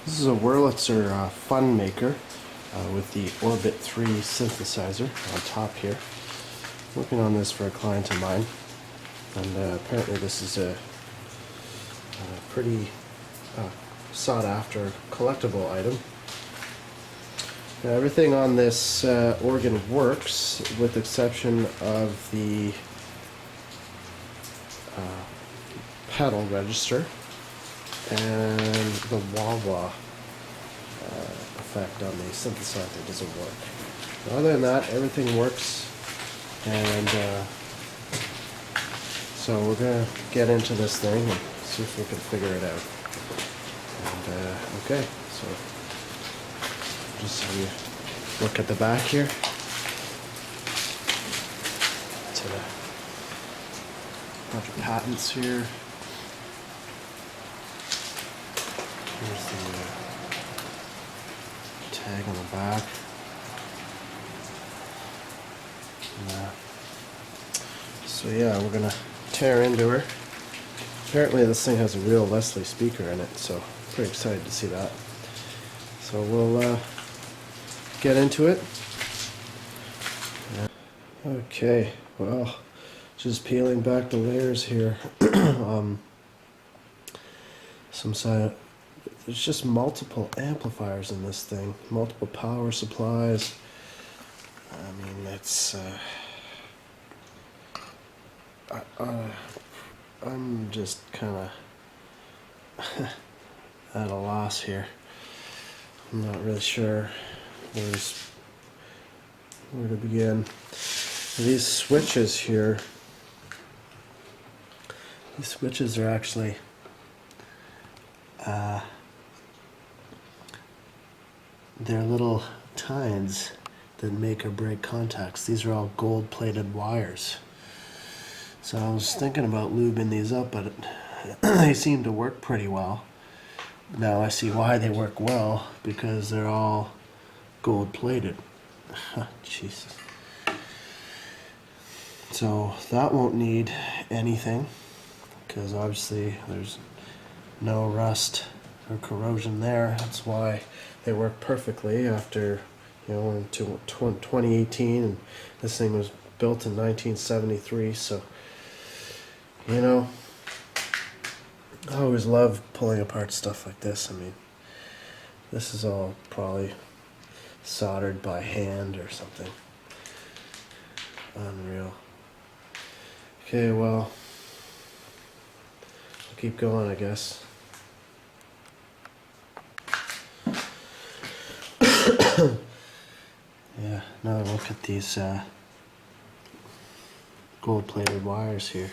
This is a Wurlitzer Funmaker with the Orbit 3 synthesizer on top here. Working on this for a client of mine, and apparently this is a pretty sought after collectible item. Now, everything on this organ works with the exception of the pedal register and the wah-wah effect on the synthesizer doesn't work. But other than that, everything works, and so we're going to get into this thing and see if we can figure it out. And okay, so just so you look at the back here. It's a bunch of patents here. Here's the tag on the back. So yeah, we're gonna tear into her. Apparently this thing has a real Leslie speaker in it, so pretty excited to see that. So we'll get into it. Okay, well, just peeling back the layers here. There's just multiple amplifiers in this thing, multiple power supplies. I mean, it's I'm just kind of at a loss here. I'm not really sure where to begin. These switches here, these switches are actually they're little tines that make or break contacts. These are all gold-plated wires. So I was thinking about lubing these up, but they seem to work pretty well. Now I see why they work well, because they're all gold-plated. Jesus. So that won't need anything, because obviously there's no rust or corrosion there. That's why they work perfectly after, you know, in 2018, and this thing was built in 1973. So, you know, I always love pulling apart stuff like this. I mean, this is all probably soldered by hand or something. Unreal. Okay, well, I'll keep going, I guess. Yeah, now look at these gold-plated wires here.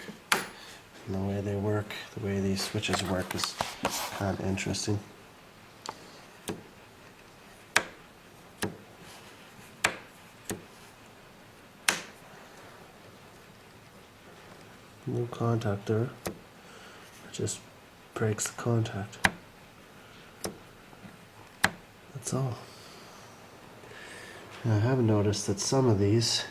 And the way they work, the way these switches work is kind of interesting. No contact there. It just breaks the contact. That's all. Now, I have noticed that some of these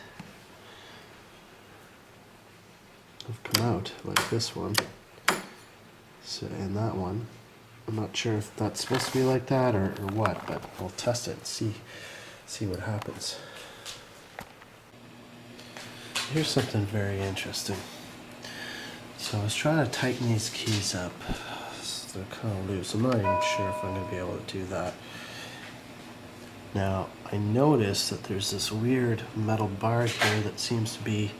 have come out, like this one. So, and that one. I'm not sure if that's supposed to be like that or what, but I'll test it and see what happens. Here's something very interesting. So I was trying to tighten these keys up. So they're kind of loose. I'm not even sure if I'm going to be able to do that. Now, I noticed that there's this weird metal bar here that seems to be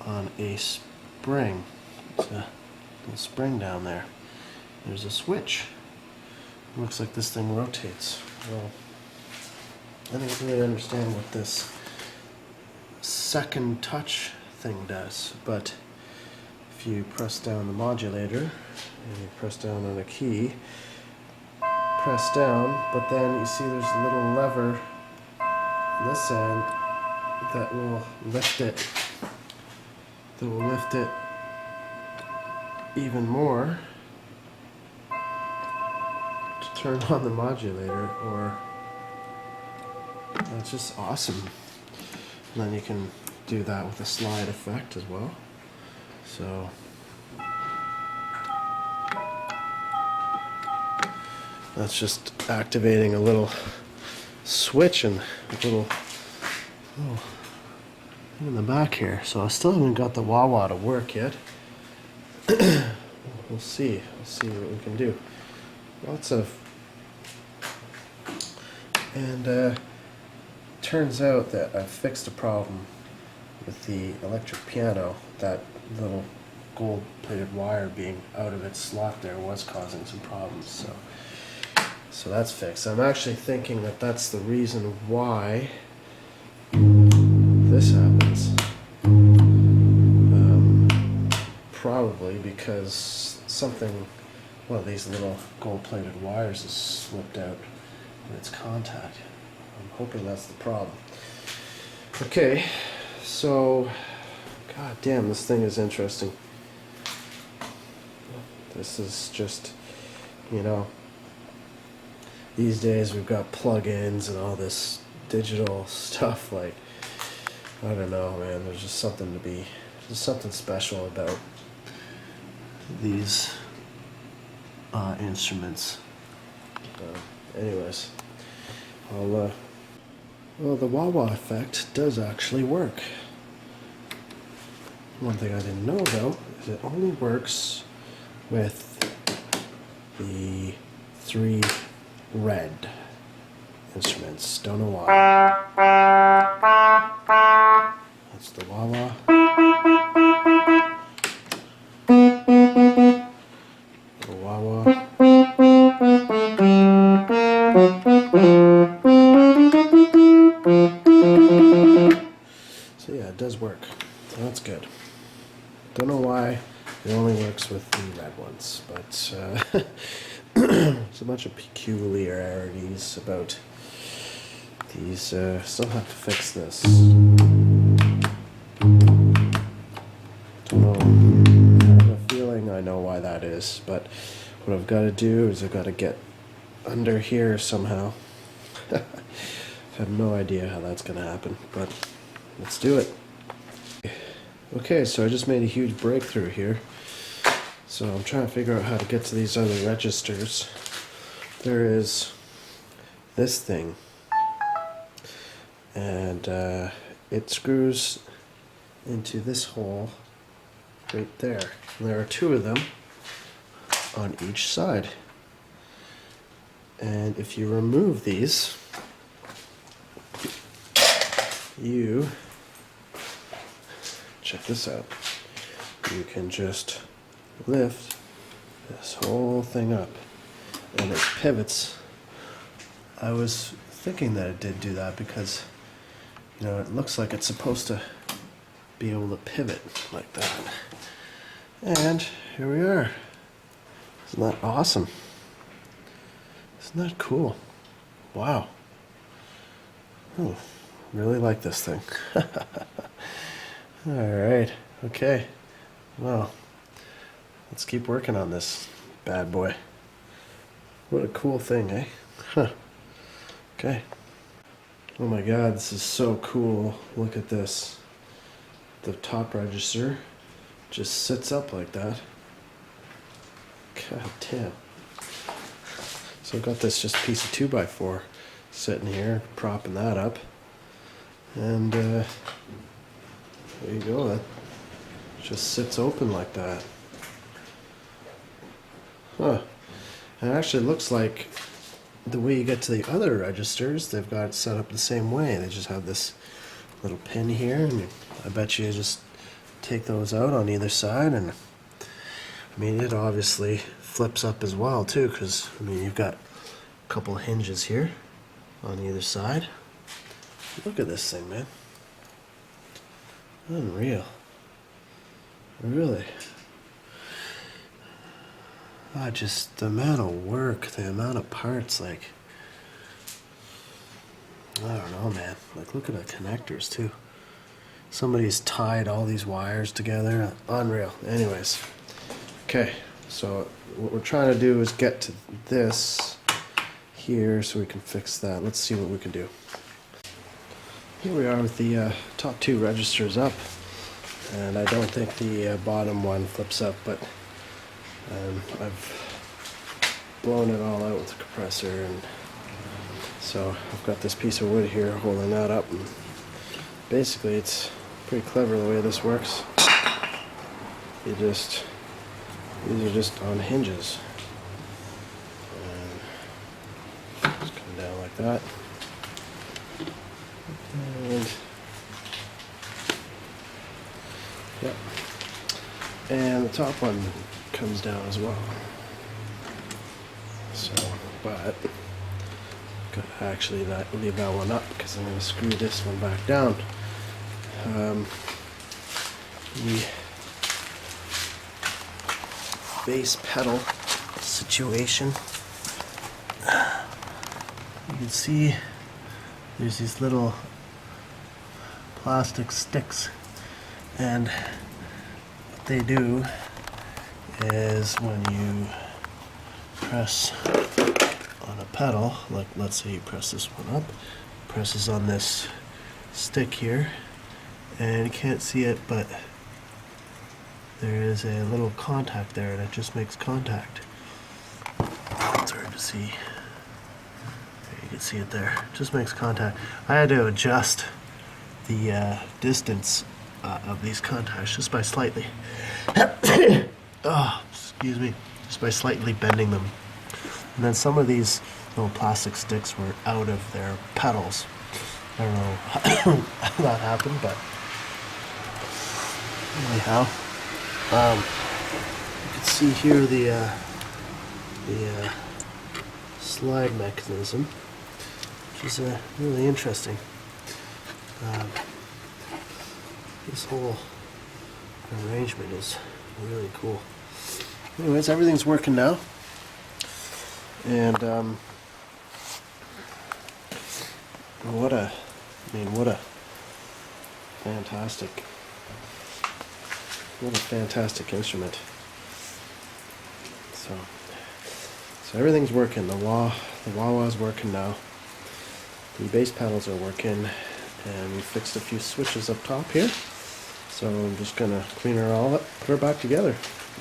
on a spring. There's a little spring down there. There's a switch. It looks like this thing rotates. Well, I don't really understand what this second touch thing does, but if you press down the modulator and you press down on a key, press down, but then you see there's a little lever on this end that will lift it. Even more to turn on the modulator, or that's just awesome. And then you can do that with a slide effect as well. So That's just activating a little switch and a little in the back here. So I still haven't got the wah-wah to work yet. We'll see. We'll see what we can do. Lots of... And turns out that I fixed a problem with the electric piano. That little gold-plated wire being out of its slot there was causing some problems. So that's fixed. I'm actually thinking that that's the reason why this happens. Probably because one of these little gold-plated wires has slipped out in its contact. I'm hoping that's the problem. Okay, so, god damn, this thing is interesting. This is just, you know, these days we've got plugins and all this digital stuff, like, I don't know, man, there's just something special about these instruments. Anyways, well, the wah-wah effect does actually work. One thing I didn't know, though, is it only works with the 3 red instruments. Don't know why. That's the wah-wah. The wah-wah. So yeah, it does work. So that's good. Don't know why it only works with the red ones, but there's a bunch of peculiarities about these. Still have to fix this. Don't know. I have a feeling I know why that is, but what I've got to do is I've got to get under here somehow. I have no idea how that's going to happen, but let's do it. Okay, so I just made a huge breakthrough here. So I'm trying to figure out how to get to these other registers. There is this thing, and it screws into this hole right there. And there are 2 of them on each side. And if you remove these, you check this out. You can just lift this whole thing up and it pivots. I was thinking that it did do that because, you know, it looks like it's supposed to be able to pivot like that. And here we are. Isn't that awesome? Isn't that cool? Wow. Oh, really like this thing. Alright, okay. Well, let's keep working on this bad boy. What a cool thing, eh? Huh. Okay. Oh my god, this is so cool. Look at this. The top register just sits up like that. God damn. So I've got this just piece of 2x4 sitting here, propping that up. And there you go. That just sits open like that. Huh. And it actually looks like the way you get to the other registers, they've got it set up the same way. They just have this little pin here, and I bet you just take those out on either side, and I mean, it obviously flips up as well too, because I mean, you've got a couple hinges here on either side. Look at this thing, man. Unreal. Really. Just the amount of work, the amount of parts, like, I don't know, man. Like, look at the connectors too. Somebody's tied all these wires together. Unreal. Anyways. Okay, so what we're trying to do is get to this here so we can fix that. Let's see what we can do. Here we are with the top 2 registers up, and I don't think the bottom one flips up, but I've blown it all out with the compressor, and so I've got this piece of wood here holding that up. And basically, it's pretty clever the way this works. These are just on hinges. And just come down like that. And yep. And the top one comes down as well. So, but gotta actually leave that one up because I'm going to screw this one back down. The bass pedal situation. You can see there's these little plastic sticks, and what they do is when you press on a pedal, like let's say you press this one up, presses on this stick here, and you can't see it, but there is a little contact there, and it just makes contact. It's hard to see. You can see it there. It just makes contact. I had to adjust the distance of these contacts just by slightly. Oh, excuse me. Just by slightly bending them. And then some of these little plastic sticks were out of their pedals. I don't know how that happened, but anyhow, you can see here the slide mechanism, which is really interesting. This whole arrangement is really cool. Anyways, everything's working now, and what a fantastic instrument. So everything's working. The wah-wah's working now. The bass pedals are working, and we fixed a few switches up top here. So I'm just gonna clean her all up, put her back together,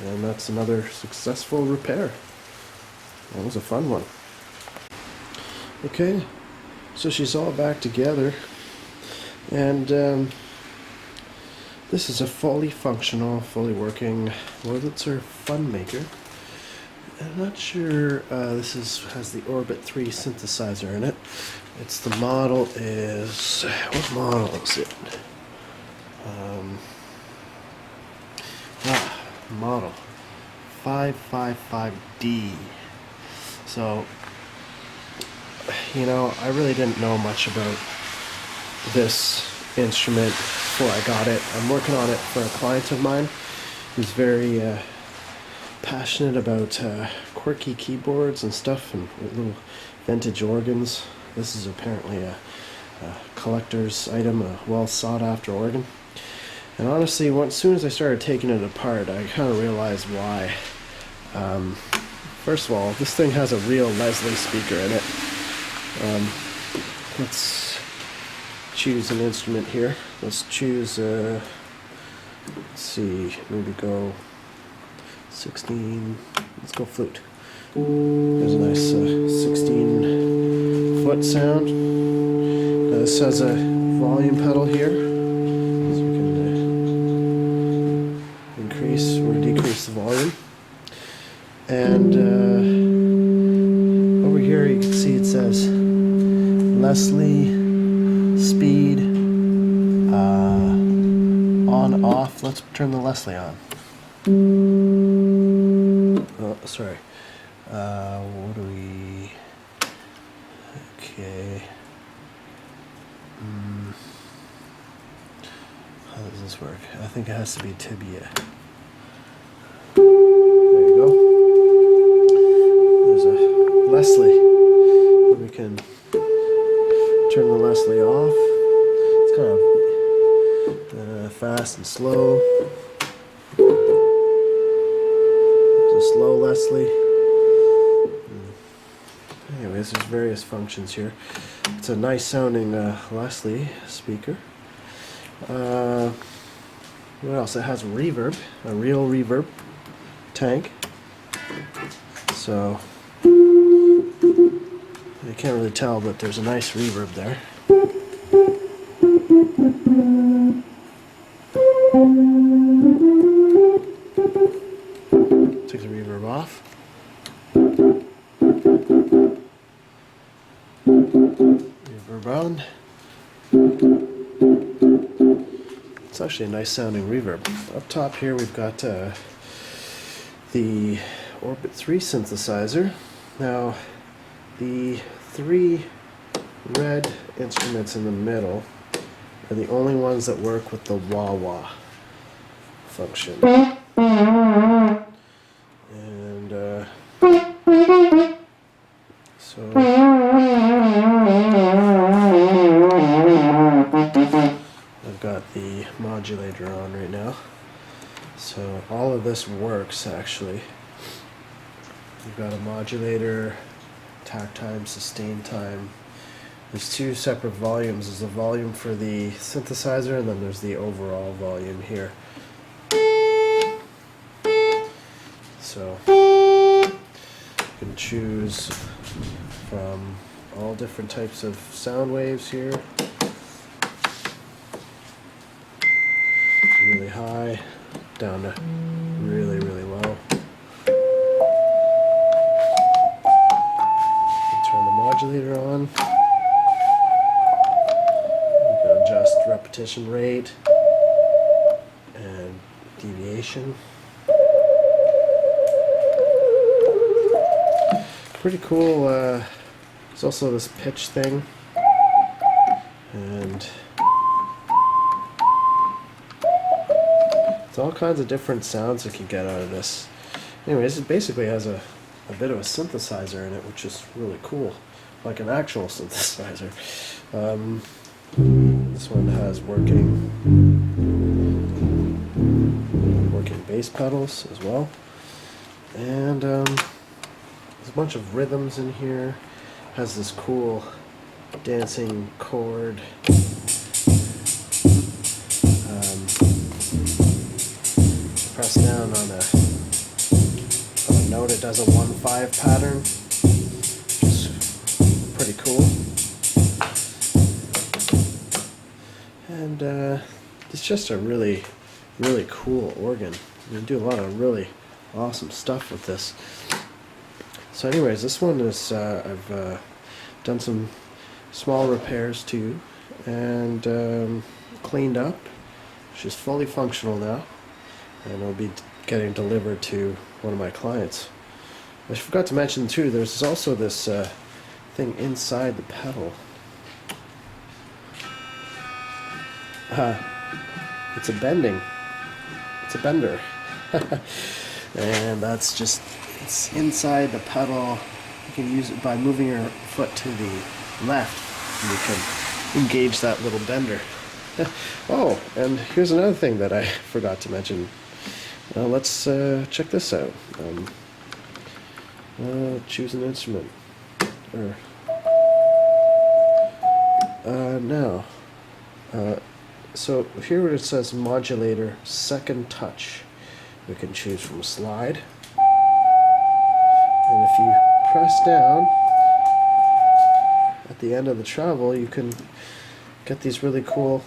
and that's another successful repair. That was a fun one. Okay, so she's all back together, and this is a fully functional, fully working Wurlitzer Funmaker. I'm not sure this has the Orbit 3 synthesizer in it. It's the model is, what model is it? Model 555D. So, you know, I really didn't know much about this instrument before I got it. I'm working on it for a client of mine who's very passionate about quirky keyboards and stuff, and little vintage organs. This is apparently a collector's item, a well sought after organ. And honestly, as soon as I started taking it apart, I kind of realized why. First of all, this thing has a real Leslie speaker in it. Let's choose an instrument here. Let's choose, let's see, maybe go 16, let's go flute. There's a nice 16 foot sound. This has a volume pedal here, so we can increase or decrease the volume. And over here you can see it says Leslie speed on off. Let's turn the Leslie on. Oh, sorry. What do we? Okay. How does this work? I think it has to be tibia. There you go. There's a Leslie. We can turn the Leslie off. It's kind of fast and slow. There's a slow Leslie. Anyways, there's various functions here. It's a nice sounding Leslie speaker. What else? It has reverb, a real reverb tank. So you can't really tell, but there's a nice reverb there. Take the reverb off. Reverb on. It's actually a nice sounding reverb. Up top here we've got the Orbit 3 synthesizer. Now the 3 red instruments in the middle are the only ones that work with the wah-wah function. And so I've got the modulator on right now. So all of this works actually. You've got a modulator, attack time, sustain time. There's 2 separate volumes. There's a volume for the synthesizer and then there's the overall volume here. So you can choose from all different types of sound waves here. Really high, down to really, really low. Turn the modulator on. You can adjust repetition rate and deviation. Pretty cool. There's also this pitch thing, and it's all kinds of different sounds you can get out of this. Anyways, it basically has a bit of a synthesizer in it, which is really cool, like an actual synthesizer. This one has working bass pedals as well, and there's a bunch of rhythms in here. Has this cool dancing chord. Press down on a note, it does a 1-5 pattern, which is pretty cool. And it's just a really, really cool organ. You can do a lot of really awesome stuff with this. So anyways, this one is, I've done some small repairs to and cleaned up. She's fully functional now, and it'll be getting delivered to one of my clients. I forgot to mention too, there's also this thing inside the pedal. It's a bender. And that's just, it's inside the pedal. You can use it by moving your foot to the left, and you can engage that little bender. Oh, and here's another thing that I forgot to mention. Let's check this out. Choose an instrument. Now. So here where it says modulator second touch, we can choose from slide. And if you press down at the end of the travel, you can get these really cool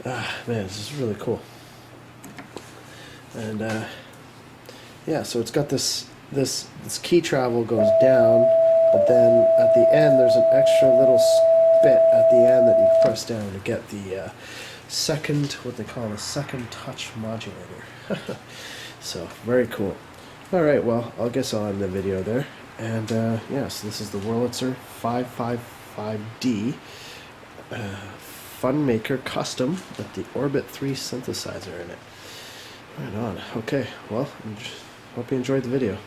man, this is really cool. And yeah, so it's got this key travel goes down, but then at the end there's an extra little bit at the end that you press down to get the second, what they call a second touch modulator. So very cool. Alright, well, I guess I'll end the video there. And yeah, so this is the Wurlitzer 555D Funmaker Custom with the Orbit 3 synthesizer in it. Right on. Okay, well, hope you enjoyed the video.